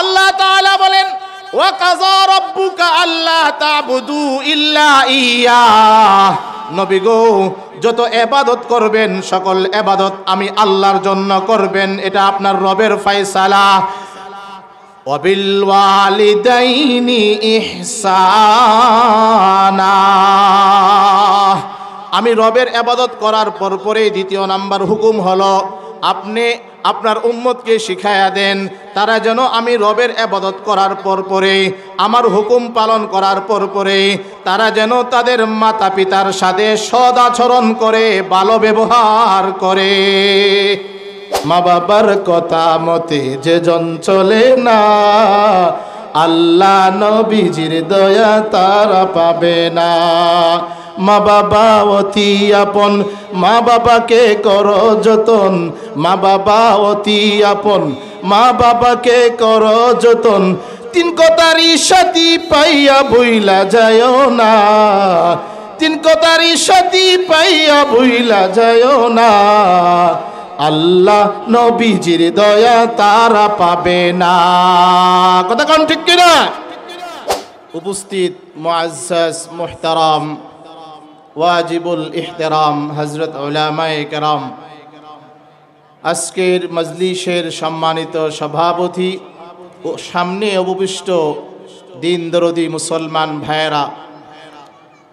আল্লাহ তাআলা বলেন ওয়া কাযা রাব্বুকা আল্লা তা'বুদু ইল্লা ইয়্যাহ। নবী গো, যত ইবাদত করবেন সকল ইবাদত আমি আল্লাহর জন্য করবেন, এটা আপনার রবের ফয়সালা। ওয়া বিল ওয়ালিদাইনি ইহসানা। আমি রবের ইবাদত করার পরেই দ্বিতীয় নাম্বার হুকুম হলো আপনি আপনার উম্মতকে শিখায়া দেন তারা যেন আমি রবের ইবাদত করার পরে আমার হুকুম পালন করার পরে তারা যেন তাদের মাতা পিতার সাথে সৎ আচরণ করে, ভালো ব্যবহার করে। মা বাবার কথা মতে যে জন চলে না, আল্লাহ নবীজির দয়া তারা পাবে না। মা বাবা অতি আপন, মা বাবাকে করো যতন, মা বাবা অতি আপন, মা বাবাকে করো যতন। তিন কথারই সাথী পাইয়া ভুইলা যায়ও না, তিন কথারই সাথী পাইয়া ভুইলা যায়ও না, আল্লাহ নবীজির দয়া তারা পাবে না। কথা কোন ঠিক কিনা? উপস্থিত মুআজ্জাজ মুহতারাম ওয়াজিবুল ইহতিরাম হযরত উলামায়ে কেরাম, আজকের মজলিসের সম্মানিত সভাপতি ও সামনে উপবিষ্ট দিন দরদি মুসলমান ভাইয়েরা,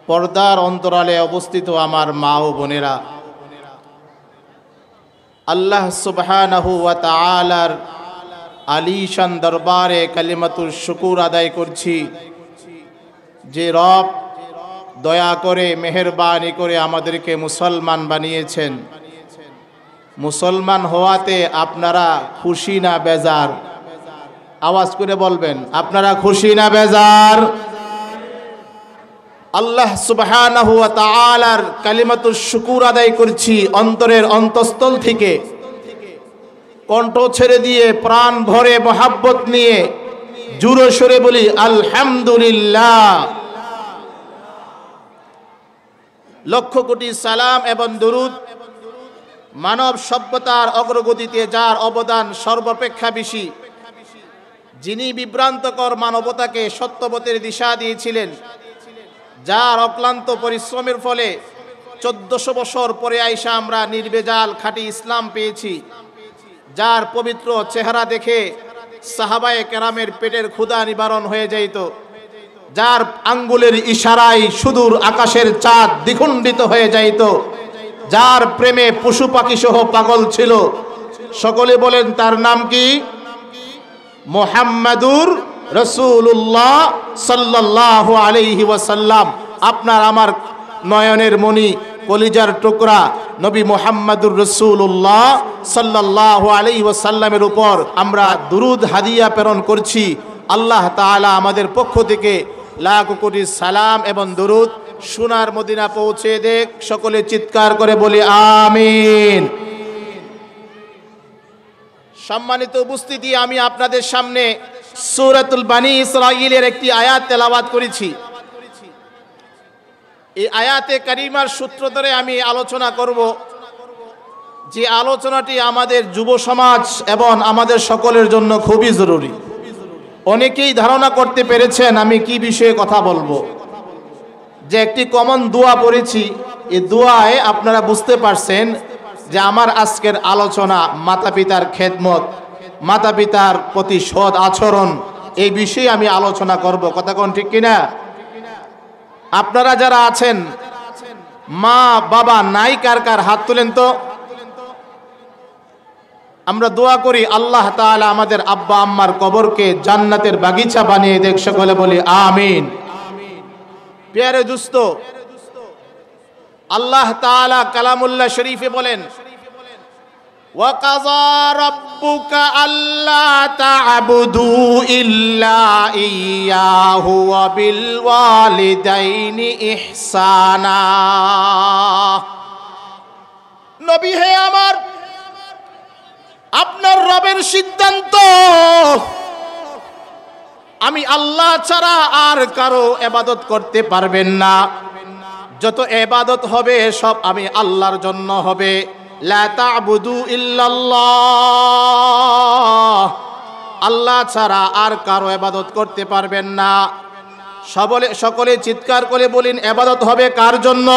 পর্দার অন্তরালে অবস্থিত আমার মা ও বোনেরা, আল্লাহ সুবহানাহু ওয়া তাআলার আলিশান দরবারে কালিমাতুর শুকুর আদায় করছি যে রব দয়া করে মেহেরবানি করে আমাদেরকে মুসলমান বানিয়েছেন। মুসলমান হওয়াতে আপনারা খুশি না বেজার? আওয়াজ করে বলবেন, আপনারা খুশি না বেজার? আল্লাহ সুবহানাহু ওয়া তাআলার কালিমাতুর শুকুর আদায় করছি অন্তরের অন্তঃস্থল থেকে, কণ্ঠ ছেড়ে দিয়ে প্রাণ ভরে মহাব্বত নিয়ে জোরে সোরে বলি আলহামদুলিল্লাহ। লক্ষ কোটি সালাম এবং দরুদ মানব সভ্যতার অগ্রগতিতে যার অবদান সর্বাপেক্ষা বেশি, যিনি বিভ্রান্তকর মানবতাকে সত্যপথের দিশা দিয়েছিলেন, যার অক্লান্ত পরিশ্রমের ফলে 1400 বছর পরে আইসা আমরা নির্ভেজাল খাঁটি ইসলাম পেয়েছি, যার পবিত্র চেহারা দেখে সাহাবায়ে কেরামের পেটের ক্ষুধা নিবারণ হয়ে যাইত, যার আঙ্গুলের ইশারায় সুদূর আকাশের চাঁদ দ্বিখণ্ডিত হয়ে যাইত, যার প্রেমে পশু পাখি সহ পাগল ছিল। সকলে বলেন তার নাম কি? মুহাম্মাদুর রাসূলুল্লাহ সাল্লাল্লাহু আলাইহি ওয়াসাল্লাম। আপনার আমার নয়নের মণি, কলিজার টুকরা নবী মুহাম্মাদুর রাসূলুল্লাহ সাল্লাল্লাহু আলাইহি ওয়াসাল্লামের উপর আমরা দুরুদ হাদিয়া প্রেরণ করছি। আল্লাহ তাআলা আমাদের পক্ষ থেকে লাখ কোটি সালাম এবং দুরুদ সোনার মদিনা পৌঁছে দেখ। সকলে চিৎকার করে বলি আমিন। সম্মানিত উপস্থিতি, আমি আপনাদের সামনে সূরাতুল বানী ইসরাঈলের একটি আয়াত তেলাওয়াত করেছি। এই আয়াতে কারিমার সূত্র ধরে আমি আলোচনা করব, যে আলোচনাটি আমাদের যুব সমাজ এবং আমাদের সকলের জন্য খুবই জরুরি। অনেকেই ধারণা করতে পেরেছেন আমি কি বিষয়ে কথা বলবো। যে একটি কমন দোয়া পড়েছি, এই দোয়ায় আপনারা বুঝতে পারছেন যে আমার আজকের আলোচনা মাতা পিতার খেদমত, মাতা পিতার প্রতি সৎ আচরণ, এই বিষয়ে আমি আলোচনা করব। কথা কোন ঠিক কিনা? আপনারা যারা আছেন মা বাবা নাই কার কার হাত তুলেন তো। আমরা দোয়া করি আল্লাহ তাআলা আমাদের আব্বা আম্মার কবরকে জান্নাতের বাগিচা বানিয়ে দেখ। সকলে বলি আমিন। প্যারে দোস্ত, আল্লাহ তাআলা কালামুল্লাহ শরীফে বলেন ওয়া কাযা রাব্বুকা আল্লা তা'বুদু ইল্লা ইয়্যাহু ওয়া বিল ওয়ালিদাইনি ইহসানা। নবী হে আমার, আপনার রবের সিদ্ধান্ত আমি আল্লাহ ছাড়া আর কারো ইবাদত করতে পারবেন না। যত ইবাদত হবে সব আমি আল্লাহর জন্য হবে। লা তা'বুদু ইল্লাল্লাহ, আল্লাহ ছাড়া আর কারো ইবাদত করতে পারবেন না। সকলে চিৎকার করে বলেন, ইবাদত হবে কার জন্য?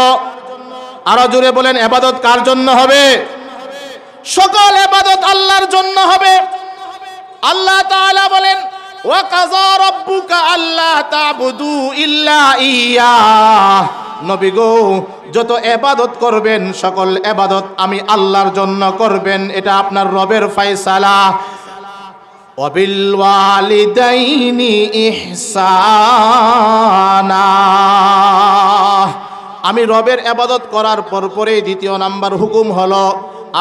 আরো জোরে বলেন, ইবাদত কার জন্য হবে? সকল ইবাদত আল্লাহর জন্য হবে। আল্লাহ তাআলা বলেন, ওয়া কাযা রাব্বুকা আল্লা তা'বুদু ইল্লা ইয়্যাহ। নবী গো, যত ইবাদত করবেন সকল ইবাদত আমি আল্লাহর জন্য করবেন, এটা আপনার রবের ফয়সালা। ওয়াবিল ওয়ালিদাইনি ইহসানা। আমি রবের ইবাদত করার পরেই দ্বিতীয় নাম্বার হুকুম হলো,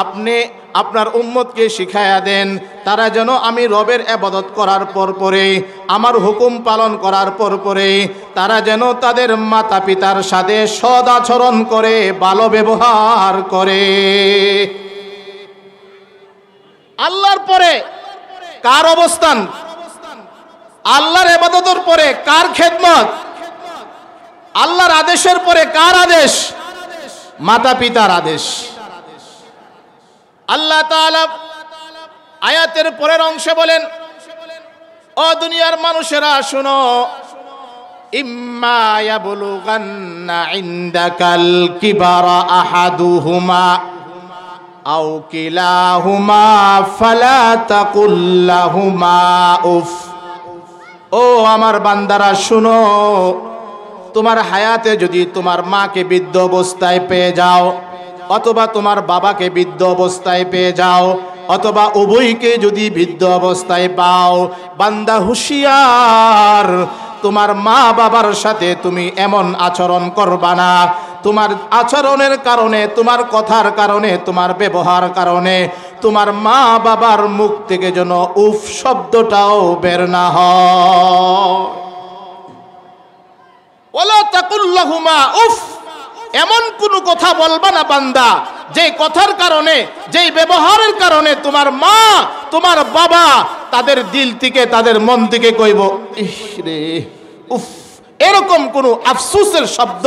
আপনি আপনার উম্মতকে শিখায়া দেন তারা যেন আমি রবের ইবাদত করার পরে আমার হুকুম পালন করার পরে তারা যেন তাদের মাতা পিতার সাথে সদ আচরণ করে, ভালো ব্যবহার করে। আল্লাহর পরে কার অবস্থান? আল্লাহর ইবাদতের পরে কার খেদমত? আল্লাহর আদেশের পরে কার আদেশ? মাতা পিতার আদেশ। আল্লাহ তাআলা আয়াতের পরের অংশে বলেন, ও দুনিয়ার মানুষেরা শুনো, ইম্মা ইয়াবলুগান্না ইনদাকাল কিবারা আহাদুহুমা আও কিলাহুমা ফালা তাকুল লাহুমা উফ। ও আমার বান্দারা শুনো, তোমার হায়াতে যদি তোমার মাকে বৃদ্ধ অবস্থায় পেয়ে যাও, অথবা তোমার বাবাকে বৃদ্ধ অবস্থায় পেয়ে যাও, অথবা উভয়কে যদি বৃদ্ধ অবস্থায় পাও, বান্দা হুঁশিয়ার, তোমার মা বাবার সাথে তুমি এমন আচরণ করবা না। তোমার আচরণের কারণে, তোমার কথার কারণে, তোমার ব্যবহার কারণে তোমার মা বাবার মুখ থেকে যেন উফ শব্দটাও বের না হয়। ওয়ালা তাকুল লাহুমা উফ। এমন কোনো কথা বলবা না বান্দা যে কথার কারণে, যেই ব্যবহারের কারণে তোমার মা তোমার বাবা তাদের দিল থেকে, তাদের মন থেকে কইব ইস রে উফ। এরকম কোনো আফসোসের শব্দ,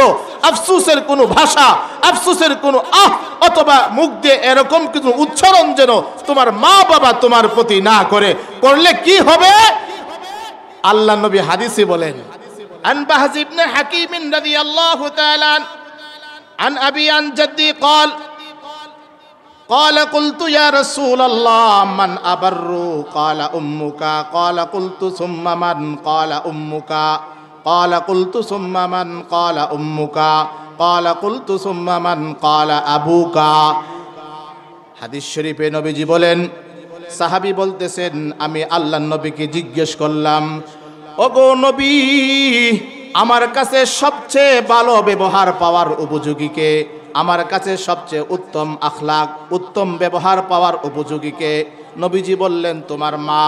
আফসোসের কোনো ভাষা, আফসোসের কোনো অথবা মুখ দিয়ে এরকম কিছু উচ্চারণ যেন তোমার মা বাবা তোমার প্রতি না করে। করলে কি হবে? আল্লাহ নবী হাদিসে বলেন, আন বাহজ ইবনে হাকিম রাদিয়াল্লাহু তাআলা عن أبي عن جدي قال قلت يا رسول الله من أبر؟ قال أمك. قال قلت ثم من؟ قال أمك. قال قلت ثم من؟ قال أمك. قال قلت ثم من؟ قال أبوك. হাদিস শরীফে নবীজি বলেন, সাহাবী বলতেছেন, আমি আল্লাহর নবীকে জিজ্ঞেস করলাম, ওগো নবী, আমার কাছে সবচেয়ে ভালো ব্যবহার পাওয়ার উপযোগীকে? আমার কাছে সবচেয়ে উত্তম আখলাক, উত্তম ব্যবহার পাওয়ার উপযোগীকে? নবীজি বললেন, তোমার মা।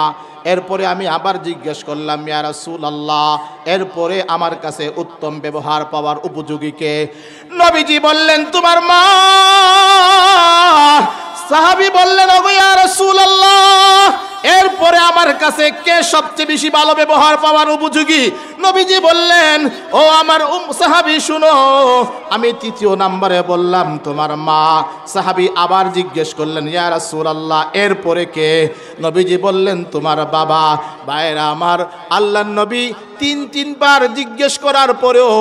এরপরে আমি আবার জিজ্ঞেস করলাম, ইয়া রাসূলুল্লাহ, এরপরে আমার কাছে উত্তম ব্যবহার পাওয়ার উপযোগীকে? নবীজি বললেন, তোমার মা। সাহাবী বললেন, ওগো ইয়া রাসূলুল্লাহ, এরপরে আমার কাছে কে সবচেয়ে বেশি ভালো ব্যবহার পাওয়ার উপযোগী? নবীজি বললেন, ও আমার সাহাবী শুনো, আমি তৃতীয় নম্বরে বললাম তোমার মা। সাহাবী আবার জিজ্ঞেস করলেন, ইয়া রাসূলুল্লাহ, এরপরে কে? নবীজি বললেন, তোমার বাবা। ভাইরা আমার, আল্লাহর নবী তিনবার জিজ্ঞেস করার পরেও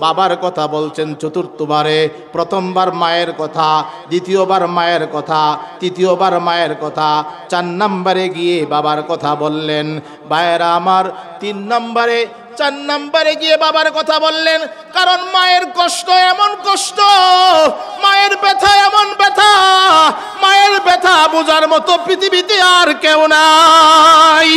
বাবার কথা বলছেন চতুর্থবারে। প্রথমবার মায়ের কথা, দ্বিতীয়বার মায়ের কথা, তৃতীয়বার মায়ের কথা, 4 নম্বরে গিয়ে বাবার কথা বললেন। ভাইয়েরা আমার, 3 নম্বরে 4 নম্বরে গিয়ে বাবার কথা বললেন। কারণ মায়ের কষ্ট এমন কষ্ট, মায়ের ব্যথা এমন ব্যথা, মায়ের ব্যথা বোঝার মতো পৃথিবীতে আর কেউ নাই।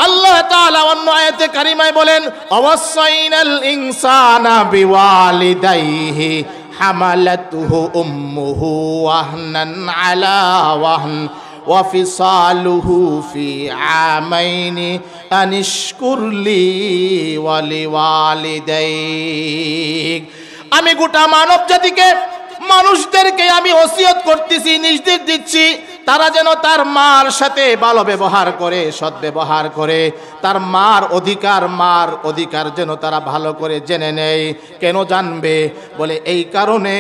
আল্লাহ তাআলা অন্য আয়াতে কারিমায় বলেন, অবসাইনাল ইনসানা বিওয়ালিদাইহি হামালাতুহু উম্মুহু ওয়াহনান আলা ওয়াহন ওয়া ফিসালুহু ফি আমাইনি আনিশকুরলি ওয়া লিওয়ালিদাইক। আমি গোটা মানব জাতিকে, মানুষদেরকে আমি ওসিয়ত করতেছি, নির্দেশ দিচ্ছি, তারা যেন তার মার সাথে ভালো ব্যবহার করে, সৎ ব্যবহার করে, তার মার অধিকার যেন তারা ভালো করে জেনে নেয়। কেন জানবে? বলে এই কারণে,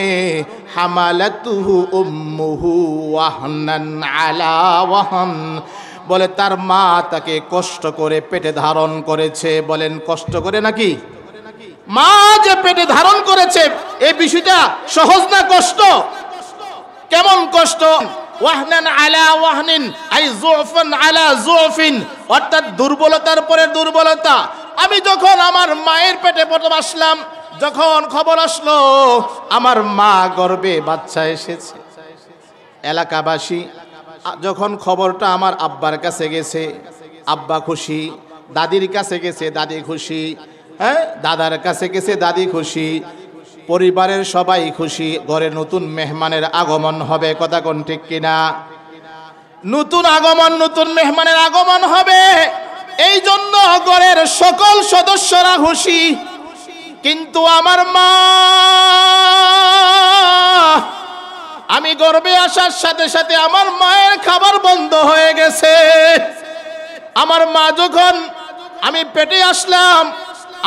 হামালাতুহু উম্মুহু ওয়াহনান আলা ওয়াহন। বলে তার মা তাকে কষ্ট করে পেটে ধারণ করেছে। বলেন কষ্ট করে নাকি? মা যে পেটে ধারণ করেছে এই বিষয়টা সহজ না কষ্ট? কেমন কষ্ট? ওয়াহনান আলা ওয়াহনিন আই যুফান আলা যুফিন, অর্থাৎ দুর্বলতার পরে দুর্বলতা। আমি যখন আমার মায়ের পেটে প্রথম আসলাম, যখন খবর আসলো আমার মা গর্ভে বাচ্চা এসেছে, এলাকাবাসী যখন খবরটা আমার আব্বার কাছে গেছে, আব্বা খুশি, দাদির কাছে গেছে, দাদি খুশি, হ্যাঁ দাদার কাছে গেছে, দাদি খুশি, পরিবারের সবাই খুশি। ঘরে নতুন মেহমানের আগমন হবে, কথা কোন ঠিক কিনা? নতুন আগমন, নতুন মেহমানের আগমন হবে, এই জন্য ঘরের সকল সদস্যরা খুশি। কিন্তু আমার মা, আমি গর্ভে আসার সাথে সাথে আমার মায়ের খাবার বন্ধ হয়ে গেছে। আমার মা যখন আমি পেটে আসলাম,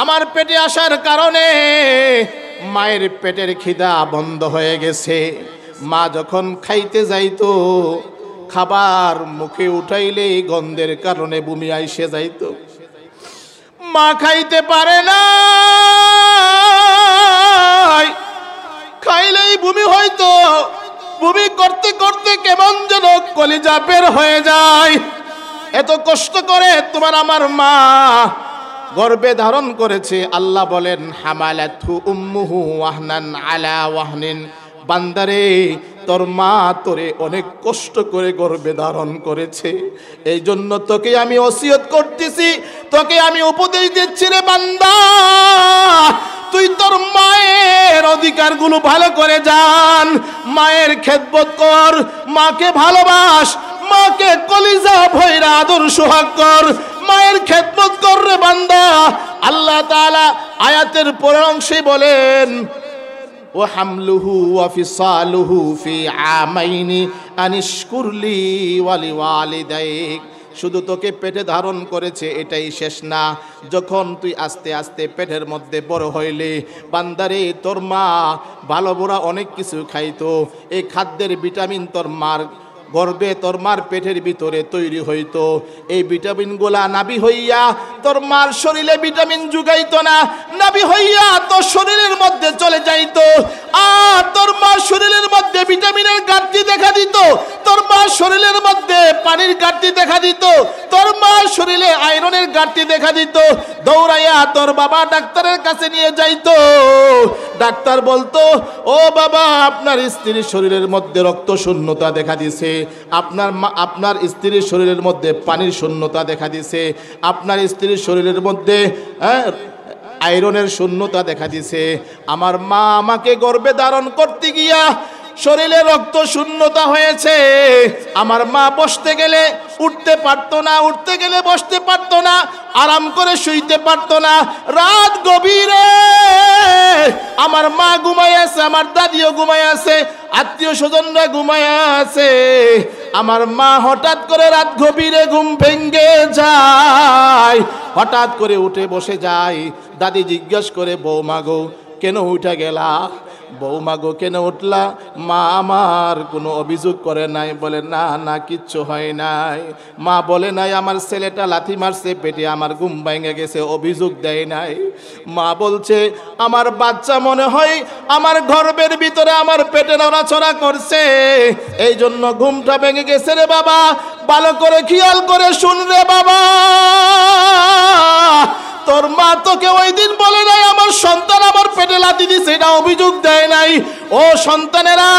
আমার পেটে আসার কারণে মায়ের পেটের খিদা বন্ধ হয়ে গেছে। মা যখন খাইতে যাইতো, খাবার মুখে উঠাইলেই গন্ধের কারণে বমি আইসে যাইতো। মা খাইতে পারে না, খাইলেই বমি হইতো। বমি করতে করতে কেমন যেন কলিজা বের হয়ে যায়। এত কষ্ট করে তোমার আমার মা গর্ভে ধারণ করেছে। আল্লাহ বলেন হামালাতহু উম্মুহু ওয়াহনান আলা ওয়াহনিন, বান্দারে তোর মা তোরে অনেক কষ্ট করে গর্ভে ধারণ করেছে। এই জন্য তোকে আমি ওসিয়ত করতেছি, তোকে আমি উপদেশ দিচ্ছি রে বান্দা, তুই তোর মায়ের অধিকারগুলো ভালো করে জান, মায়ের খেদমত কর, মাকে ভালোবাস, মাকে কলিজা ভৈরা আদর সোহাগ কর, মায়ের খেদমত কর রে বান্দা। আল্লাহ তাআলা আয়াতের পরের অংশে বলেন ওয়া হামলুহু ওয়া ফিসালুহু ফি আমাইনি আনিশকুরলি ওয়া লিওয়ালিদাইক। শুধু তোকে পেটে ধারণ করেছে এটাই শেষ না, যখন তুই আস্তে আস্তে পেটের মধ্যে বড় হইলে বান্দারে তোর মা ভালো বুড়া অনেক কিছু খাইতো। এই খাদ্যের ভিটামিন তোর মার গর্ভে, তোর মার পেটের ভিতরে তৈরি হইতো। এই ভিটামিনগুলা নাভি হইয়া তোর মার শরীরে ভিটামিন জুগাইতো না, নাভি হইয়া তোর শরীরের মধ্যে চলে যাইতো। আর তোর মার শরীরের মধ্যে ভিটামিনের ঘাটতি দেখা দিত, তোর মার শরীরের মধ্যে পানির ঘাটতি দেখা দিত, তোর মার শরীরে আয়রনের ঘাটতি দেখা দিত। দৌড়াইয়া তোর বাবা ডাক্তারের কাছে নিয়ে যাইতো। ডাক্তার বলতো ও বাবা, আপনার স্ত্রীর শরীরের মধ্যে রক্ত শূন্যতা দেখা দিছে, আপনার স্ত্রীর শরীরের মধ্যে পানির শূন্যতা দেখা দিছে, আপনার স্ত্রীর শরীরের মধ্যে আয়রনের শূন্যতা দেখা দিছে। আমার মা আমাকে গর্ভে ধারণ করতে গিয়া শরীরে রক্ত শূন্যতা হয়েছে। আমার মা বসতে গেলে উঠতে পারতো না, উঠতে গেলে বসতে পারতো না, আরাম করে শুইতে পারতো না। রাত গভীরে আমার মা ঘুমায় আছে, আমার দাদিও ঘুমায় আছে, আত্মীয় স্বজনরা ঘুমায় আছে। আমার মা হঠাৎ করে রাত গভীরে ঘুম ভেঙে যায়, হঠাৎ করে উঠে বসে যায়। দাদি জিজ্ঞাসা করে বৌমা গো কেন উঠা গেলা? বৌমা গো কেন উঠলা? মা আমার কোনো অভিযোগ করে নাই। বলে না না কিচ্ছু হয় নাই। মা বলে নাই আমার ছেলেটা লাথি মারছে পেটে, আমার ঘুম ভেঙে গেছে, অভিযোগ দেয় নাই। মা বলছে আমার বাচ্চা মনে হয় আমার গর্ভের ভিতরে আমার পেটে নড়াচড়া করছে, এই জন্য ঘুমটা ভেঙে গেছে রে বাবা। ভালো করে খেয়াল করে শুন রে বাবা, তোর মা তোকে ওই দিন বলে নাই আমার সন্তান আমার পেটে লাথি দিছে, এটা অভিযোগ দেয় নাই। ও সন্তানেরা,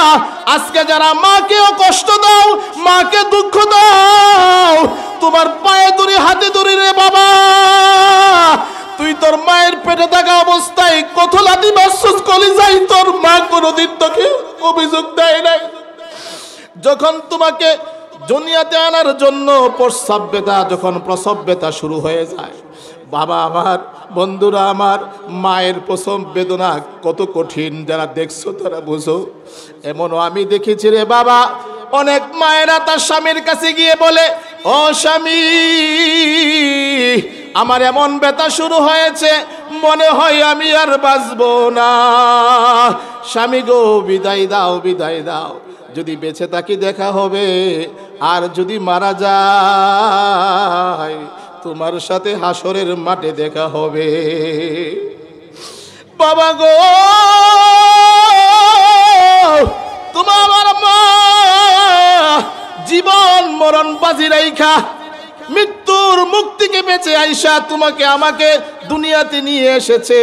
আজকে যারা মাকেও কষ্ট দাও, মাকে দুঃখ দাও, তোমার পায়ে দড়ি হাতে দড়ি রে বাবা। তুই তোর মায়ের পেটে থাকা অবস্থায় কত লাথি মারছিস কলিজায়, তোর মা কোনোদিন তোকে অভিযোগ দেয় নাই। যখন তোমাকে দুনিয়াতে আনার জন্য প্রসব ব্যথা, যখন প্রসব ব্যথা শুরু হয়ে যায়, বাবা আমার, বন্ধুরা আমার, মায়ের প্রসব বেদনা কত কঠিন, যারা দেখছো তারা বুঝো। এমনও আমি দেখেছি রে বাবা, অনেক মায়েরা তার স্বামীর কাছে গিয়ে বলে ও স্বামী, আমার এমন ব্যথা শুরু হয়েছে, মনে হয় আমি আর বাঁচবো না। স্বামী গো বিদায় দাও, বিদায় দাও। যদি বেঁচে থাকি দেখা হবে, আর যদি মারা যায় তোমার সাথে হাসরের মাঠে দেখা হবে। বাবা গো, তোমার আমার মা জীবন মরণ বাজি রাইখা মৃত্যুর মুখ থেকে বেঁচে আইসা তোমাকে আমাকে দুনিয়াতে নিয়ে এসেছে।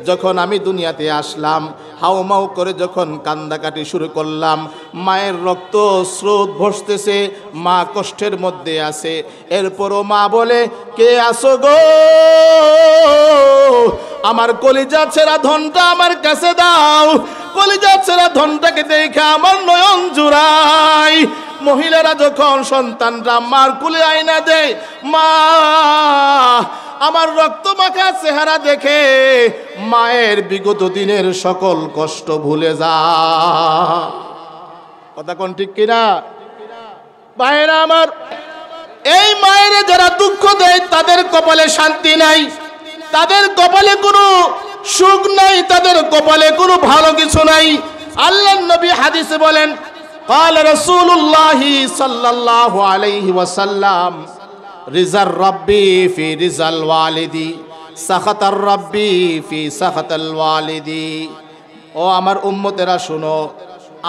যখন আমি দুনিয়াতে আসলাম, হাউমাউ করে যখন কান্দাকাটি শুরু করলাম, মায়ের রক্ত স্রোত ভাসতেছে, মা কষ্টের মধ্যে আছে। এরপরও মা বলে, কে আসো গো, আমার কলিজা ছেঁড়া ধনটা আমার কাছে দাও। কলিজা ছেঁড়া ধনটাকে দেখে আমার নয়ন জুড়াই। মহিলারা যখন সন্তানরা মার কুলে আয়না দেয়, মা আমার রক্ত মাখা চেহারা দেখে মায়ের বিগত দিনের সকল কষ্ট ভুলে যা। কথা কোন ঠিক কিনা ভাইরা আমার? এই মায়ের যারা দুঃখ দেয় তাদের কপালে শান্তি নাই, তাদের কপালে কোনো সুখ নাই, তাদের কপালে কোনো ভালো কিছু নাই। আল্লাহর নবী হাদিসে বলেন, قال رسول الله صلى الله عليه وسلم رضا الرب في رضا الوالد سخط الرب في سخط الوالد। ও আমার উম্মতেরা শুনো,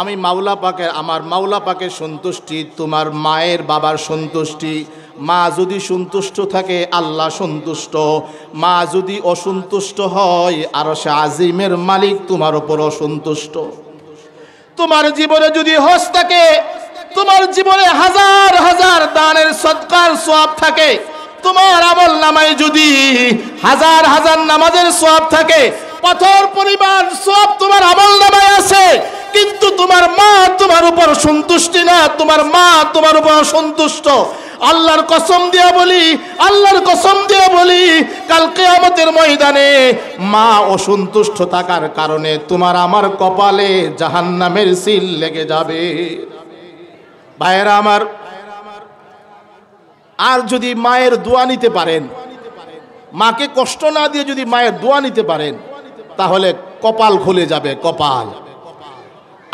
আমি মাওলা পাকের, আমার মাওলা পাকের সন্তুষ্টি তোমার মায়ের বাবার সন্তুষ্টি। মা যদি সন্তুষ্ট থাকে আল্লাহ সন্তুষ্ট, মা যদি অসন্তুষ্ট হয় আরশে আজিমের মালিক তোমার উপর অসন্তুষ্ট। তোমার জীবনে যদি হজ থাকে, তোমার জীবনে হাজার হাজার দানের সদকার সওয়াব থাকে, তোমার আমল নামায় যদি হাজার হাজার নামাজের সওয়াব থাকে, পাথর পরিমাণ সওয়াব তোমার আমল নামায় আছে, কিন্তু তোমার মা তোমার উপর সন্তুষ্টি না, তোমার মা তোমার উপর অসন্তুষ্ট। আল্লাহর কসম দিয়ে বলি, আল্লাহর কসম দিয়ে বলি, কাল কিয়ামতের ময়দানে মা অসন্তুষ্ট থাকার কারণে তোমার আমার কপালে জাহান্নামের সিল লেগে যাবে। ভাইয়েরা আমার, আর যদি মায়ের দোয়া নিতে পারেন, মাকে কষ্ট না দিয়ে যদি মায়ের দোয়া নিতে পারেন, তাহলে কপাল খুলে যাবে, কপাল।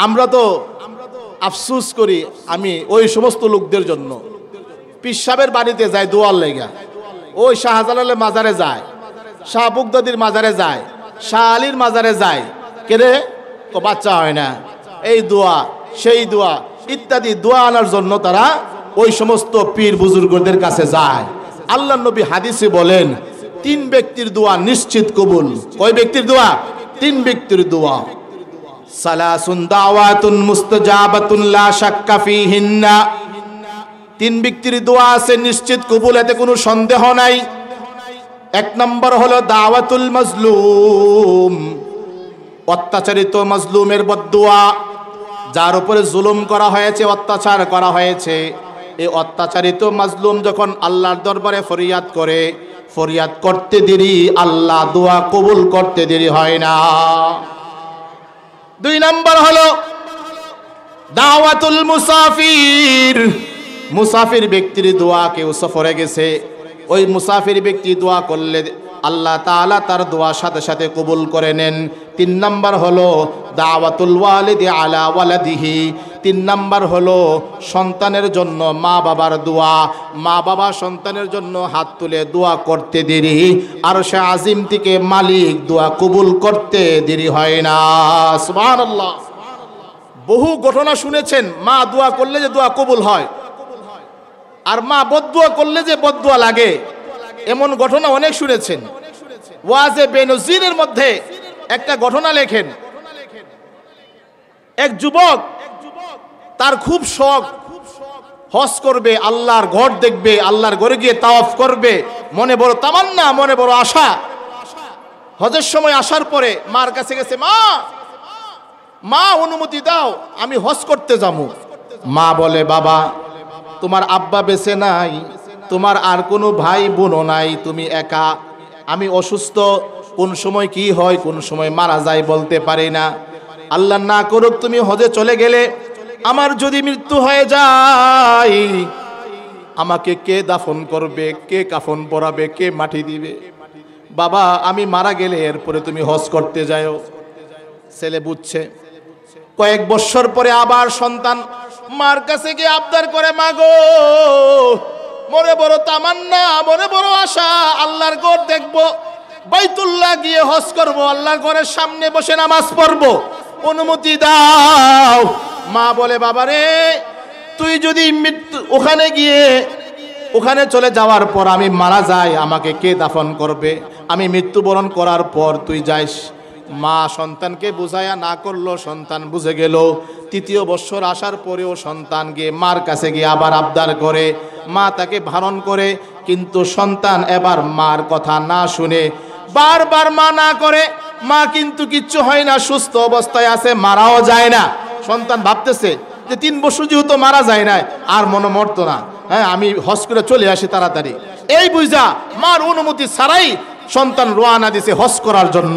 আমরা তো আফসোস করি, আমি ওই সমস্ত লোকদের জন্য পীর সাহেবের বাড়িতে যায় দোয়ার লেগা, ওই শাহজালালের মাজারে যায়, শাহ বুগদাদির মাজারে যায়, শাহ আলীর মাজারে যায়, কেরে বাচ্চা হয় না, এই দোয়া সেই দোয়া ইত্যাদি দোয়া আনার জন্য তারা ওই সমস্ত পীর বুজুর্গদের কাছে যায়। আল্লাহ নবী হাদিসে বলেন, 3 ব্যক্তির দোয়া নিশ্চিত কবুল। কয় ব্যক্তির দোয়া? 3 ব্যক্তির দোয়া। সালাসুন দাওয়াতুন মুস্তাজাবাতুন লা শাক্কা ফিহিন্না। 3 ব্যক্তির দোয়া আছে নিশ্চিত কবুল, এতে কোনো সন্দেহ নাই। 1 নম্বর হলো দাওয়াতুল মাজলুম, অত্যাচারিত মাজলুমের বদদুয়া। যার উপরে জুলুম করা হয়েছে, অত্যাচার করা হয়েছে, এই অত্যাচারিত মাজলুম যখন আল্লাহর দরবারে ফরিয়াদ করে, ফরিয়াদ করতে দেরি আল্লাহ দোয়া কবুল করতে দেরি হয় না। 2 নম্বর হলো দাওয়াতুল মুসাফির, মুসাফির ব্যক্তির দোয়া, কেউ সফরে গেছে, ওই মুসাফির ব্যক্তি দোয়া করলে আল্লাহ তাআলা তার দোয়া সাথে সাথে কবুল করে নেন। 3 নম্বর হলো দাওয়াতুল ওয়ালিদি আলা ওয়ালাদিহি, 3 নম্বর হলো সন্তানের জন্য মা বাবার দোয়া। মা বাবা সন্তানের জন্য হাত তুলে দোয়া করতে দেরি আরশে আজিম থেকে মালিক দোয়া কবুল করতে দেরি হয় না। সুবহানাল্লাহ। বহু ঘটনা শুনেছেন, মা দোয়া করলে যে দোয়া কবুল হয়, আর মা বদদুয়া করলে যে বদদুয়া লাগে, এমন ঘটনা অনেক শুনেছেন। ওয়াজে বেনজিরের মধ্যে একটা ঘটনা লেখেন, এক যুবক, তার খুব শখ হজ করবে, আল্লাহর ঘর দেখবে, আল্লাহর ঘরে গিয়ে তাওয়াফ করবে, মনে বড় তামান্না, মনে বড় আশা। হজের সময় আসার পরে মার কাছে গেছে, মা মা অনুমতি দাও, আমি হজ করতে যাবো। মা বলে, বাবা তোমার আব্বা বেঁচে নাই, তোমার আর কোনো ভাই বোনও নাই, তুমি একা, আমি অসুস্থ, কোন সময় কি হয়, কোন সময় মারা যায় বলতে পারি না। আল্লাহ না করুক তুমি হজে চলে গেলে, আমার যদি মৃত্যু হয়ে যায়, আমাকে কে দাফন করবে, কে কাফন পরাবে, কে মাটি দিবে? বাবা আমি মারা গেলে এরপরে তুমি হজ করতে যাও। ছেলে বুঝছে, কয়েক বছর পরে আবার সন্তান মার কাছে গিয়ে আবদার করে, মা গো, মনে বড় তামান্না, মনে বড় আশা, আল্লাহর ঘর দেখবো, বাইতুল্লাহ গিয়ে হজ করব, আল্লাহর ঘরের সামনে বসে নামাজ পড়বো, অনুমতি দাও। মা বলে, বাবারে, তুই যদি ওখানে গিয়ে ওখানে চলে যাওয়ার পর আমি মারা যাই, আমাকে কে দাফন করবে? আমি মৃত্যুবরণ করার পর তুই যাইস। মা সন্তানকে বুঝায়া না করলো, সন্তান বুঝে গেল। তৃতীয় বৎসর আসার পরেও সন্তান গিয়ে মার কাছে গিয়ে আবার আবদার করে, মা তাকে বারণ করে, কিন্তু সন্তান এবার মার কথা না শুনে বারবার মা না করে। মা কিন্তু কিচ্ছু হয় না, সুস্থ অবস্থায় আছে, মারাও যায় না। সন্তান ভাবতেছে যে 3 বছর যেহেতু মারা যায় না, আর মনে মরতো না, হ্যাঁ আমি হজ করে চলে আসি তাড়াতাড়ি। এই বুঝা মার অনুমতি ছাড়াই সন্তান রওনা দিছে হজ করার জন্য।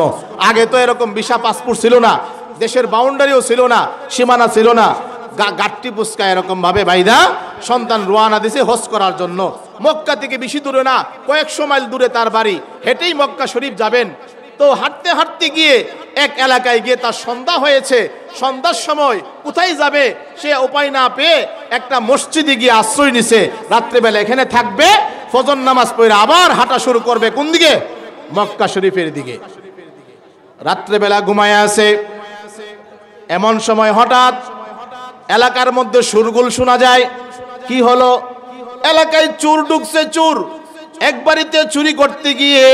আগে তো এরকম ভিসা পাসপোর্ট ছিল না, দেশের বাউন্ডারিও ছিল না, সীমানা ছিল না, গাট্টি পুস্কা এরকম ভাবে বাইদা সন্তান রওনা দিছে হজ করার জন্য। মক্কা থেকে বেশি দূরে না, কয়েকশো মাইল দূরে তার বাড়ি, হেঁটেই মক্কা শরীফ যাবেন। তো হাঁটতে হাঁটতে গিয়ে এক এলাকায় গিয়ে তার সন্ধ্যা হয়েছে। সন্ধ্যার সময় কোথায় যাবে সে উপায় না পেয়ে একটা মসজিদে গিয়ে আশ্রয় নিছে। রাত্রেবেলা এখানে থাকবে, ফজর নামাজ পড়ে আবার হাঁটা শুরু করবে। কোন দিকে? মক্কা শরীফের দিকে। রাত্রেবেলা ঘুমায় আছে। এমন সময় হঠাৎ এলাকার মধ্যে শোরগোল শোনা যায়। কি হলো? এলাকায় চোর ঢুকছে। চোর এক বাড়িতে চুরি করতে গিয়ে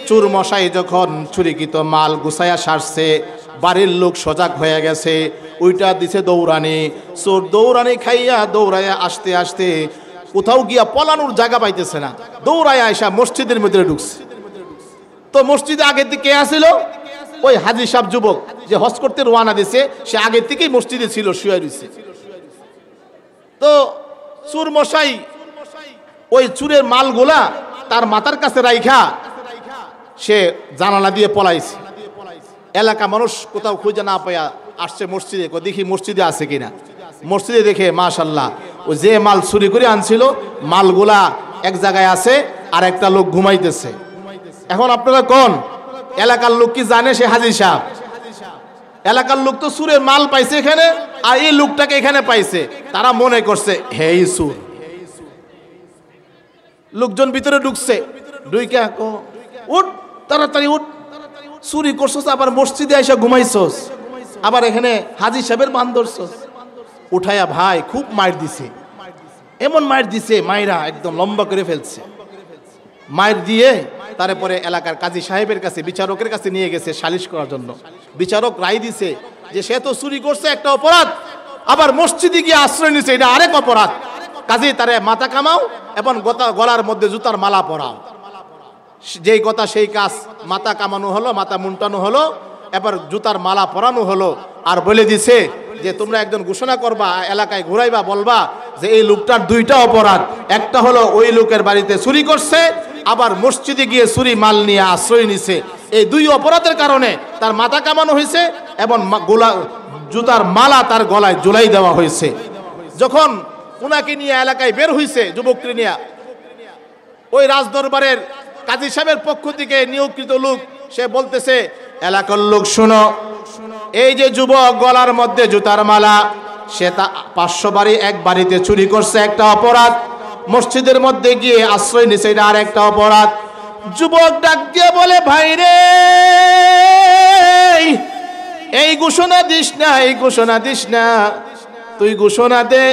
চোর মশাই যখন চুরিকৃত মাল গুছায়া সারছে, বাড়ির লোক সজাগ হয়ে গেছে, ওইটা দিছে দৌড়ানি। চোর দৌড়ানি খাইয়া দৌড়াইয়া আসতে আসতে কোথাও গিয়া পলানোর জায়গা পাইতেছে না, দৌড়াইয়া আইসা মসজিদের মধ্যে ঢুকছে। তো মসজিদে আগের দিকে কে আসিল? ওই হাজী সাহেব যুবক যে হজ করতে রওনা দিছে, সে আগের থেকেই মসজিদে ছিল, শুয়ে রয়েছে। তো চোর মশাই ওই চুরের মালগুলা তার মাথার কাছে রাইখা সে জানালা দিয়ে পলাইছে। এলাকা মানুষ কোথাও খুঁজে না পাইয়া আসছে মসজিদে, দেখি মসজিদে আছে কিনা। মসজিদে দেখে মাশাল্লাহ ও যে মাল চুরি করে আনছিল মালগুলা এক জায়গায় আছে, আর একটা লোক ঘুমাইতেছে। এখন আপনারা কোন এলাকার লোক কি জানে সে হাজী সাহেব? এলাকার লোক তো চুরের মাল পাইছে এখানে, আর এই লোকটাকে এখানে পাইছে। তারা মনে করছে হেই চুর। লোকজন ভিতরে ঢুকছে, ঢুইকা উঠ, তাড়াতাড়ি উঠ, চুরি করছস, আবার মসজিদে আইসা ঘুমাইছস, আবার এখানে হাজী সাহেবের বান ধরছস। উঠাইয়া ভাই খুব মাইর দিছে, এমন মাইর দিছে মাইরা একদম লম্বা করে ফেলছে। মাইর দিয়ে তারপরে এলাকার কাজী সাহেবের কাছে, বিচারকের কাছে নিয়ে গেছে সালিশ করার জন্য। বিচারক রায় দিছে যে সে তো চুরি করছে একটা অপরাধ, আবার মসজিদে গিয়ে আশ্রয় নিছে, এটা আরেক অপরাধ। কাজী তারে মাথা কামাও এবং গলার মধ্যে জুতার মালা পরাও। যেই কথা সেই কাজ, মাথা কামানো হলো, মাথা মুন্টানো হলো, এবার জুতার মালা পরানো হলো। আর বলে দিছে যে তোমরা একজন ঘোষণা করবা, এলাকায় ঘুরাইবা, বলবা যে এই লোকটার 2টা অপরাধ। একটা হলো ওই লোকের বাড়িতে চুরি করছে, আবার মসজিদে গিয়ে চুরি মাল নিয়ে আশ্রয় নিছে। এই 2 অপরাধের কারণে তার মাথা কামানো হয়েছে এবং জুতার মালা তার গলায় ঝুলাই দেওয়া হয়েছে। যখন উনাকে নিয়ে এলাকায় বের হয়েছে, যুবককে নিয়ে, ওই রাজদরবারের কাজী সাহেবের পক্ষ থেকে নিয়োগকৃত লোক, সে বলতেছে, এলাকার লোক শোনো, এই যে যুবক গলার মধ্যে জুতার মালা, সে তা 500 বাড়ি এক বাড়িতে চুরি করছে, একটা অপরাধ। মসজিদের মধ্যে গিয়ে আশ্রয় নিছে, এটা আর একটা অপরাধ। যুবক ডাক দিয়ে বলে, ভাই রে, এই ঘোষণা দিস না, এই ঘোষণা দিস না, তুই ঘোষণা দে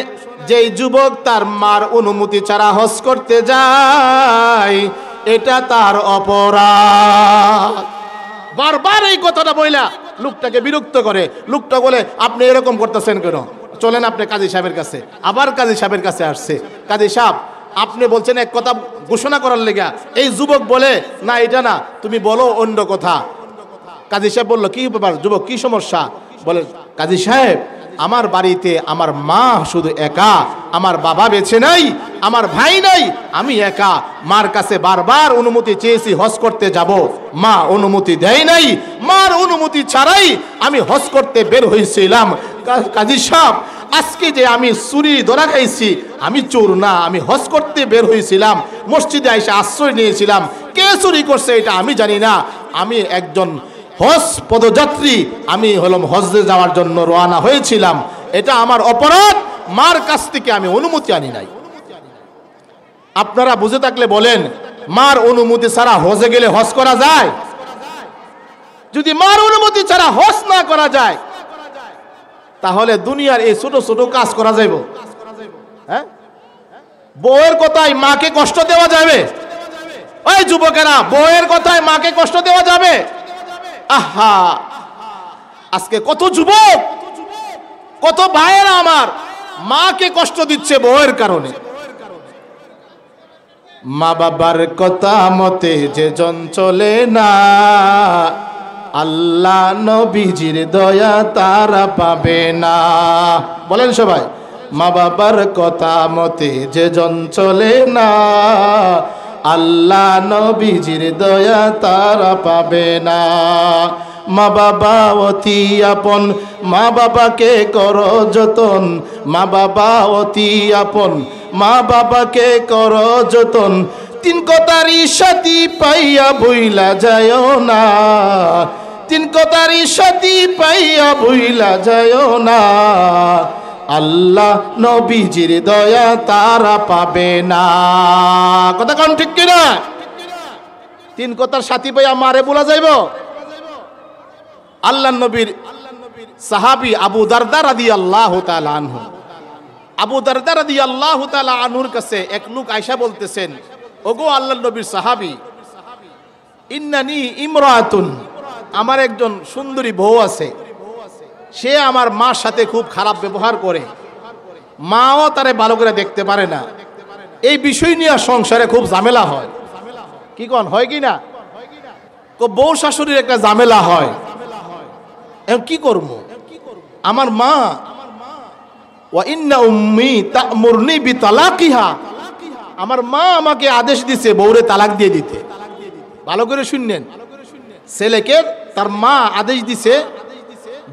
যেই যুবক তার মার অনুমতি ছাড়া হজ করতে যায়, এটা তার অপরাধ। বারবার এই কথাটা বইলা লোকটাকে বিরক্ত করে। লোকটা বলে, আপনি এরকম করতেছেন কেন? চলেন আপনি কাজী সাহেবের কাছে। আবার কাজী সাহেবের কাছে আসছে। কাজী সাহেব, আপনি বলছেন এক কথা ঘোষণা করার লেগা, এই যুবক বলে না, এটা না, তুমি বলো অন্য কথা। কাজী সাহেব বলল, কি ব্যাপার যুবক, কি সমস্যা? বলে, কাজী সাহেব, আমার বাড়িতে আমার মা শুধু একা, আমার বাবা বেঁচে নাই, আমার ভাই নাই, আমি একা। মার কাছে বারবার অনুমতি চেয়েছি হজ করতে যাব, মা অনুমতি দেয় নাই। মার অনুমতি ছাড়াই আমি হজ করতে বের হয়েছিলাম। কাজী সাহেব, আজকে যে আমি চুরি ধরা খাইছি, আমি চোর না, আমি হজ করতে বের হয়েছিলাম, মসজিদে এসে আশ্রয় নিয়েছিলাম। কে চুরি করছে এটা আমি জানি না, আমি একজন হজ পদযাত্রী, আমি হলাম হজে যাওয়ার জন্য রওনা হয়েছিলাম, এটা আমার অপরাধ, মার কাছ থেকে আমি অনুমতি আনি নাই। আপনারা বুঝে থাকলে বলেন, মার অনুমতি ছাড়া হজে গেলে হজ করা যায়? যদি মার অনুমতি ছাড়া হজ না করা যায়, তাহলে দুনিয়ার এই ছোট ছোট কাজ করা যাইব? হ্যাঁ, বউয়ের কথায় মাকে কষ্ট দেওয়া যাবে? ওই যুবকেরা, বউয়ের কথায় মাকে কষ্ট দেওয়া যাবে? আহা, আজকে কত যুবক, কত ভাইয়েরা আমার মাকে কষ্ট দিচ্ছে বউয়ের কারণে। মা বাবার কথা মতে যে জন চলে না, আল্লাহ নবীজির দয়া তারা পাবে না। বলেন সবাই, মা বাবার কথা মতে যে জন চলে না, আল্লাহ নবীজির দয়া তারা পাবে না। মা বাবা অতি আপন, মা বাবাকে করো যতন, মা বাবা অতি আপন, মা বাবাকে করো যতন। তিন কথারই সাথী পাইয়া ভুইলা যায় না, তিন কথারই সাথী পাইয়া ভুইলা যায় না, আল্লাহ নবীজির দয়া তারা পাবে না। কথা কোন ঠিক কিনা? তিন কথার সাথী পাইয়া মারে বলা যাইব? আল্লাহ নবীর সাহাবী আবু দারদা রাদিয়াল্লাহু তাআলা আনহু, আবু দারদা রাদিয়াল্লাহু তাআলা আনহুর কাছে এক লোক আয়েশা বলতেছেন, ওগো আল্লাহ নবীর সাহাবী, ইন্নানি ইমরাতুন, আমার একজন সুন্দরী বউ আছে, সে আমার মার সাথে খুব খারাপ ব্যবহার করে, মাও তারে ভালো করে দেখতে পারে না, এই বিষয় নিয়ে সংসারে খুব ঝামেলা হয়। কি কোন হয় কি না? বউ শাশুড়ির একটা ঝামেলা হয়, এখন কি করব? আমার মা, ওয়া ইন্না উম্মি তা'মুরনি বিতালাকিহা, আমার মা আমাকে আদেশ দিছে বউরে তালাক দিয়ে দিতে। ভালো করে শুনলেন, ছেলেকে তার মা আদেশ দিছে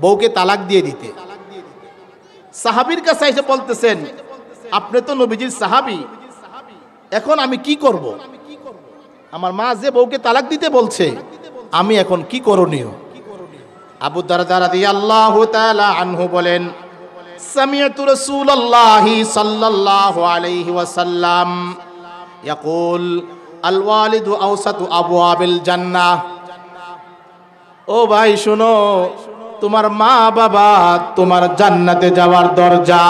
বউকে তালাক দিয়ে দিতে। সাহাবীর কাছে এসে বলতেছেন, আপনি তো নবীজির সাহাবী, এখন আমি কি করব? আমার মা যে বউকে তালাক দিতে বলছে, আমি এখন কি করণীয়? আবু দারদা রাদিয়াল্লাহু তাআলা আনহু বলেন, সামি'তু রাসূলুল্লাহি সাল্লাল্লাহু আলাইহি ওয়াসাল্লাম ইয়াকুল আল ওয়ালিদু আওসাতু আবওয়াবিল জান্নাহ। ও ভাই শুনো, তোমার মা বাবা তোমার জান্নাতে যাওয়ার দরজা।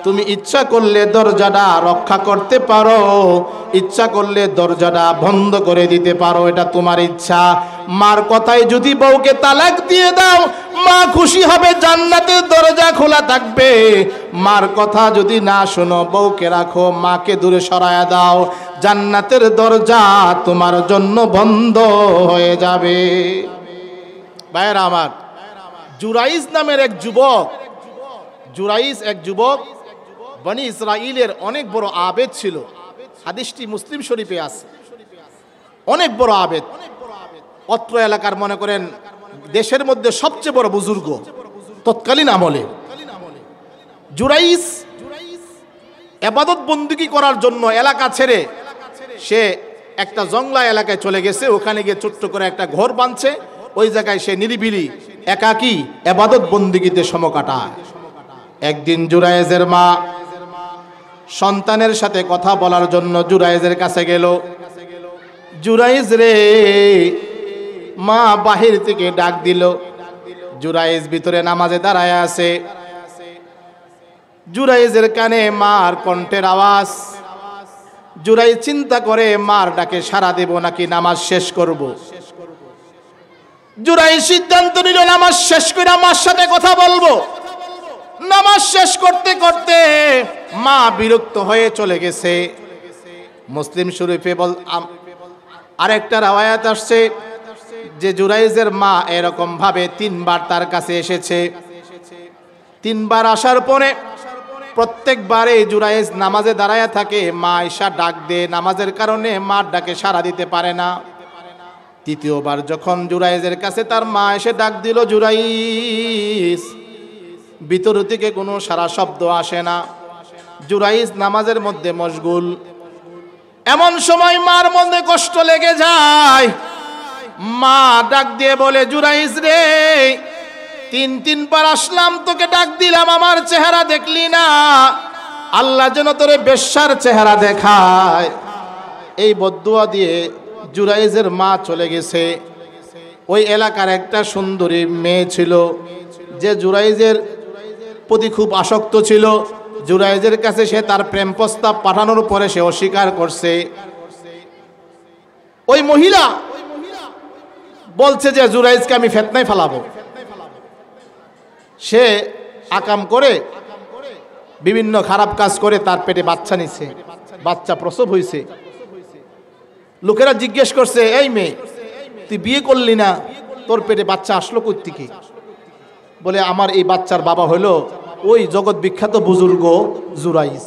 তুমি ইচ্ছা করলে দরজাটা রক্ষা করতে পারো, ইচ্ছা করলে দরজাটা বন্ধ করে দিতে পারো, এটা তোমার ইচ্ছা। মার কথায় যদি বউকে তালাক দিয়ে দাও, মা খুশি হবে, জান্নাতের দরজা খোলা থাকবে। মার কথা যদি না শোনো, বউকে রাখো, মাকে দূরে সরায়া দাও, জান্নাতের দরজা তোমার জন্য বন্ধ হয়ে যাবে। ভাইয়েরা আমার, জুরাইজ নামের এক যুবক, জুরাইজ এক যুবক বনি ইসরাইলের অনেক বড় আবেদ ছিল। হাদিসটি মুসলিম শরীফে আছে। অনেক বড় আবেদ, অত্র এলাকার মনে করেন দেশের মধ্যে সবচেয়ে বড় বুজুর্গ তৎকালীন আমলে। জুরাইজ ইবাদত বন্দেগী করার জন্য এলাকা ছেড়ে সে একটা জংলা এলাকায় চলে গেছে। ওখানে গিয়ে ছোট্ট করে একটা ঘর বাঁধছে, ওই জায়গায় সে নিরিবিলি একাকী ইবাদত বন্দেগীতে সময় কাটায়। একদিন জুরাইজের মা সন্তানের সাথে কথা বলার জন্য জুরাইজের কাছে গেল। জুরাইজ রে, মা বাহির থেকে ডাক দিল। জুরাইজ ভিতরে নামাজে দাঁড়ায় আছে। জুরাইজের কানে মার কণ্ঠের আওয়াজ। জুরাইজ চিন্তা করে, মার ডাকে সাড়া দেব নাকি নামাজ শেষ করব। জুরাইজ সিদ্ধান্ত নিল নামাজ শেষ করে মার সাথে কথা বলবো। নামাজ শেষ করতে করতে মা বিরক্ত হয়ে চলে গেছে। মুসলিম শরীফে আরেকটা রাওয়ায়াত আসছে যে জুরাইজের মা এরকম ভাবে 3 বার তার কাছে এসেছে। 3 বার আসার পরে প্রত্যেকবারে জুরাইজ নামাজে দাঁড়ায় থাকে, মা ঈশা ডাক দে, নামাজের কারণে মার ডাকে সাড়া দিতে পারে না। তৃতীয়বার যখন জুরাইজের কাছে তার মা এসে ডাক দিল, জুরাইজ, ভিতর থেকে কোনো সারা শব্দ আসে না। জুরাইজ নামাজের মধ্যে মশগুল। এমন সময় মার মধ্যে কষ্ট লেগে যায়। মা ডাক দিয়ে বলে, জুরাইজ রে, তিনবার আসলাম, তোকে ডাক দিলাম, আমার চেহারা দেখলি না, আল্লাহ যেন তোরে বেশ্যার চেহারা দেখায়। এই বদদুয়া দিয়ে জুরাইজের মা চলে গেছে। ওই এলাকার একটা সুন্দরী মেয়ে ছিল, যে জুরাইজের প্রতি খুব আসক্ত ছিল। জুরাইজের কাছে সে তার প্রেম প্রস্তাব পাঠানোর পরে সে অস্বীকার করছে। ওই মহিলা বলছে যে জুরাইজকে আমি ফিতনায় ফেলাবো। সে আকাম করে বিভিন্ন খারাপ কাজ করে তার পেটে বাচ্চা নিছে, বাচ্চা প্রসব হয়েছে। লোকেরা জিজ্ঞেস করছে, এই মেয়ে, তুই বিয়ে করলি না, তোর পেটে বাচ্চা আসলো কই থেকে? বলে, আমার এই বাচ্চার বাবা হলো ওই জগৎ বিখ্যাত বুজুর্গ জুরাইজ।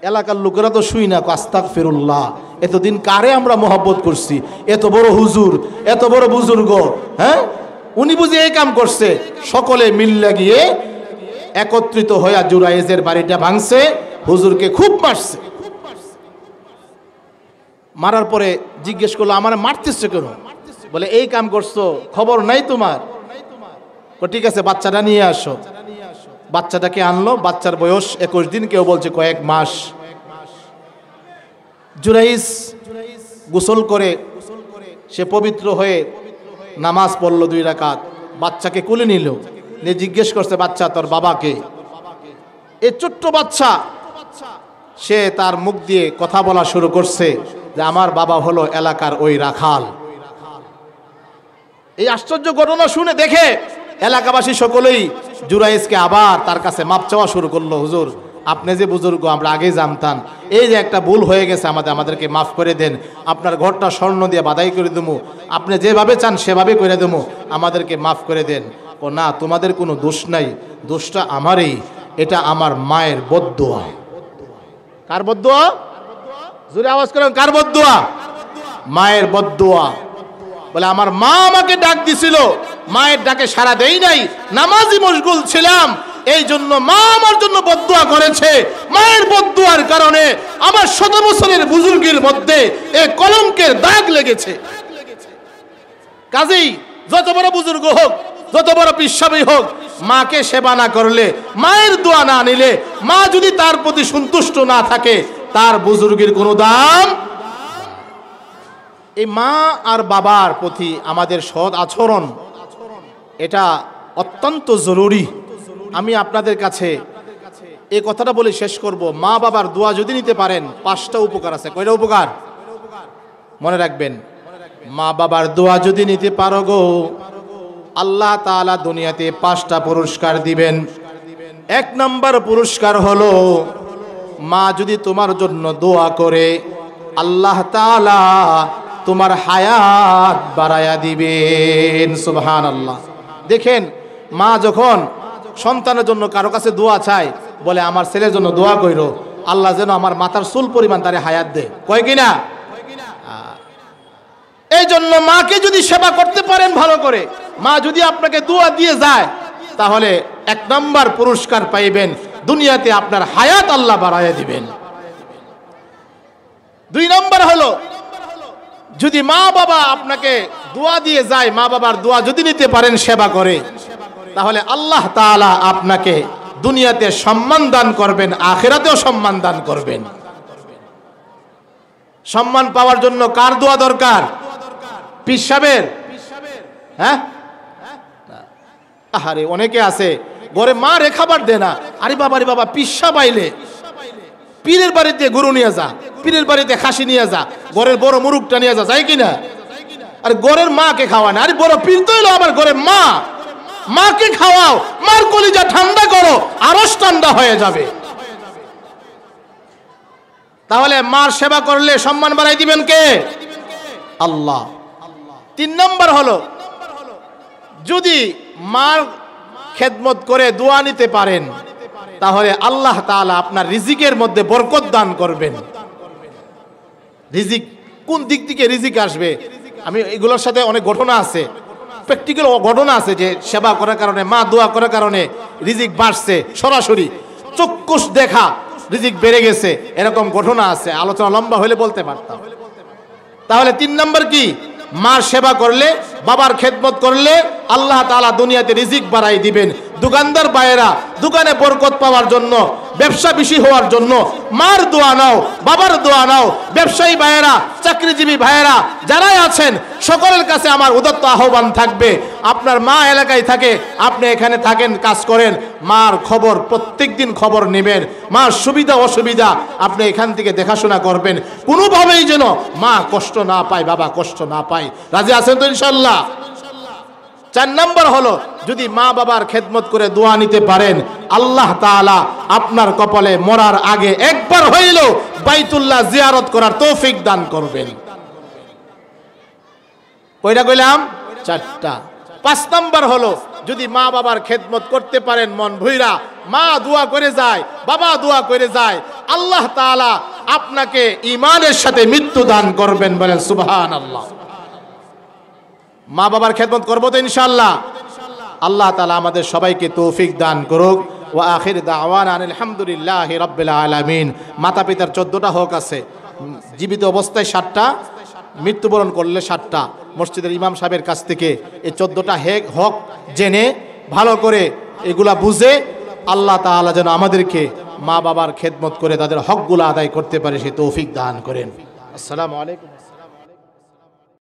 এলাকার লোকেরা তো শুই না, আস্তাগফিরুল্লাহ, এতদিন কারে আমরা মহব্বত করছি, এত বড় হুজুর, এত বড় বুজুর্গ, হ্যাঁ, উনি বুঝে এই কাম করছে। সকলে মিল্লা গিয়ে একত্রিত হয়ে জুরাইজের বাড়িটা ভাঙছে, হুজুরকে খুব মারছে। মারার পরে জিজ্ঞেস করলো, আমার মারতেছে কেন? বলে, এই কাম করছো, খবর নাই তোমার? ঠিক আছে, বাচ্চাটা নিয়ে আসো। বাচ্চাটাকে আনলো। বাচ্চার বয়স 21 দিন, কেউ বলছে কয়েক মাস। জুরাইজ গোসল করে সে পবিত্র হয়ে নামাজ পড়লো 2 রাকাত, বাচ্চাকে কোলে নিল, নিয়ে জিজ্ঞেস করছে, বাচ্চা তোর বাবাকে? এই ছোট্ট বাচ্চা সে তার মুখ দিয়ে কথা বলা শুরু করছে যে আমার বাবা হলো এলাকার ওই রাখাল। এই আশ্চর্য ঘটনা শুনে দেখে এলাকাবাসী সকলেই জুরাইজকে আবার তার কাছে মাপ চাওয়া শুরু করলো। হুজুর, আপনি যে বুজুর্গ, আমরা আগেই জানতাম, এই যে একটা ভুল হয়ে গেছে, আমাদেরকে মাফ করে দেন, আপনার ঘরটা স্বর্ণ দিয়ে বাধাই করে দেবো, আপনি যেভাবে চান সেভাবে করে দেবো, আমাদেরকে মাফ করে দেন। ও না, তোমাদের কোনো দোষ নাই, দোষটা আমারই, এটা আমার মায়ের বদদুয়া। কার বদদুয়া? জোরে আওয়াজ করেন, কার বদদুয়া? মায়ের বদদুয়া। বলে, আমার মা আমাকে ডাক দিছিল, মায়ের ডাকে সাড়া দেই নাই, নামাজি মশগুল ছিলাম, এই জন্য মা আমার জন্য বদদুয়া করেছে। মায়ের বদদুয়ার কারণে আমার 100 বছরের বুজুর্গের মধ্যে এই কলঙ্কের দাগ লেগেছে। কাজেই যত বড় বুজুর্গ হোক, যত বড় পিসাবি হোক, মাকে সেবা না করলে, মায়ের দোয়া না নিলে, মা যদি তার প্রতি সন্তুষ্ট না থাকে, তার বুজুর্গের কোনো দাম। এই মা আর বাবার প্রতি আমাদের সৎ আচরণ, এটা অত্যন্ত জরুরি। আমি আপনাদের কাছে এই কথাটা বলে শেষ করব, মা বাবার দোয়া যদি নিতে পারেন 5টা উপকার আছে। কয়টা উপকার মনে রাখবেন? মা বাবার দোয়া যদি নিতে পারো গো, আল্লাহ তাআলা দুনিয়াতে 5টা পুরস্কার দিবেন। 1 নম্বর পুরস্কার হলো, মা যদি তোমার জন্য দোয়া করে, আল্লাহ তাআলা তোমার হায়াত বাড়ায়া দিবেন। সুবহানাল্লাহ। দেখেন, মা যখন সন্তানের জন্য কারো কাছে দোয়া চায়, বলে আমার ছেলের জন্য দোয়া কইরো, আল্লাহ যেন আমার মাথার চুল পরিমাণ তারে হায়াত দেয়, কয় কিনা? এই জন্য মাকে যদি সেবা করতে পারেন ভালো করে, মা যদি আপনাকে দোয়া দিয়ে যায়, তাহলে 1 নম্বর পুরস্কার পাইবেন, দুনিয়াতে আপনার হায়াত আল্লাহ বাড়ায়া দিবেন। 2 নম্বর হলো, যদি মা বাবা আপনাকে দোয়া দিয়ে যায়, মা বাবার দোয়া যদি নিতে পারেন সেবা করে, তাহলে আল্লাহ তাআলা আপনাকে দুনিয়াতে সম্মান দান করবেন, আখিরাতেও সম্মান দান করবেন। সম্মান পাওয়ার জন্য কার দোয়া দরকার? পীর সাহেবের? হ্যাঁ, আরে অনেকে আছে ঘরে মা রে খাবার দেয় না, আরে বাবা রে বাবা, পীর সাহেব আইলে পীরের বাড়িতে গরু নিয়ে যা, পীরের বাড়িতে খাসি নিয়ে যা, ঘরের বড় মুরুগটা নিয়ে যা, যায় কিনা? আর ঘরের মাকে খাওয়া না, আরে বড় পীর তো হলো আমার ঘরের মা, মাকে খাওয়াও, মার কলিজা ঠান্ডা করো, আরশ ঠান্ডা হয়ে যাবে। তাহলে মার সেবা করলে সম্মান বাড়াই দিবেন কে? আল্লাহ। 3 নম্বর হলো, যদি মার খেদমত করে দোয়া নিতে পারেন, তাহলে আল্লাহ তাআলা আপনার রিজিকের মধ্যে বরকত দান করবেন। রিজিক কোন দিক থেকে রিজিক আসবে, আমি এগুলোর সাথে অনেক ঘটনা আছে, প্র্যাকটিক্যাল ঘটনা আছে, যে সেবা করার কারণে, মা দোয়া করার কারণে রিজিক বাড়ছে, সরাসরি চক্ষুষ দেখা রিজিক বেড়ে গেছে, এরকম ঘটনা আছে। আলোচনা লম্বা হলে বলতে পারতাম। তাহলে 3 নম্বর কি? মার সেবা করলে, বাবার খেদমত করলে আল্লাহ তাআলা দুনিয়াতে রিজিক বাড়াই দিবেন। দোকানদার ভাইয়েরা দোকানে বরকত পাওয়ার জন্য, ব্যবসা বেশি হওয়ার জন্য মার দোয়া নাও, বাবার দোয়া নাও। ব্যবসায়ী ভাইয়েরা, চাকরিজীবী ভাইয়েরা যারাই আছেন, সকলের কাছে আমার উদাত্ত আহ্বান থাকবে, আপনার মা এলাকায় থাকে, আপনি এখানে থাকেন, কাজ করেন, মার খবর প্রত্যেক দিন খবর নেবেন। মার সুবিধা অসুবিধা আপনি এখান থেকে দেখাশোনা করবেন, কোনোভাবেই যেন মা কষ্ট না পায়, বাবা কষ্ট না পায়। রাজি আছেন তো ইনশাল্লাহ? 4 নম্বর হলো, যদি মা বাবার খেদমত করে দোয়া নিতে পারেন, আল্লাহ তাআলা আপনার কপালে মরার আগে একবার হইলেও বাইতুল্লাহ জিয়ারত করার তৌফিক দান করবেন। কয়টা কইলাম? 4টা। 5 নম্বর হলো, যদি মা বাবার খেদমত করতে পারেন মন ভইরা, মা দোয়া করে যায়, বাবা দোয়া করে যায়, আল্লাহ তাআলা আপনাকে ঈমানের সাথে মৃত্যু দান করবেন। বলেন সুবহানাল্লাহ। মা বাবার খেদমত করবো তো ইনশাআল্লাহ? আল্লাহ তাআলা আমাদের সবাইকে তৌফিক দান করুক। ওয়া আখির দাওয়ানা আলহামদুলিল্লাহি রাব্বিল আলামিন। মাতা পিতার 14টা হক আছে, জীবিত অবস্থায় 7টা, মৃত্যুবরণ করলে 7টা। মসজিদের ইমাম সাহেবের কাছ থেকে এই 14টা হক জেনে ভালো করে এগুলা বুঝে আল্লাহ তাআলা যেন আমাদেরকে মা বাবার খেদমত করে তাদের হকগুলো আদায় করতে পারে, সে তৌফিক দান করেন। আসসালামু আলাইকুম।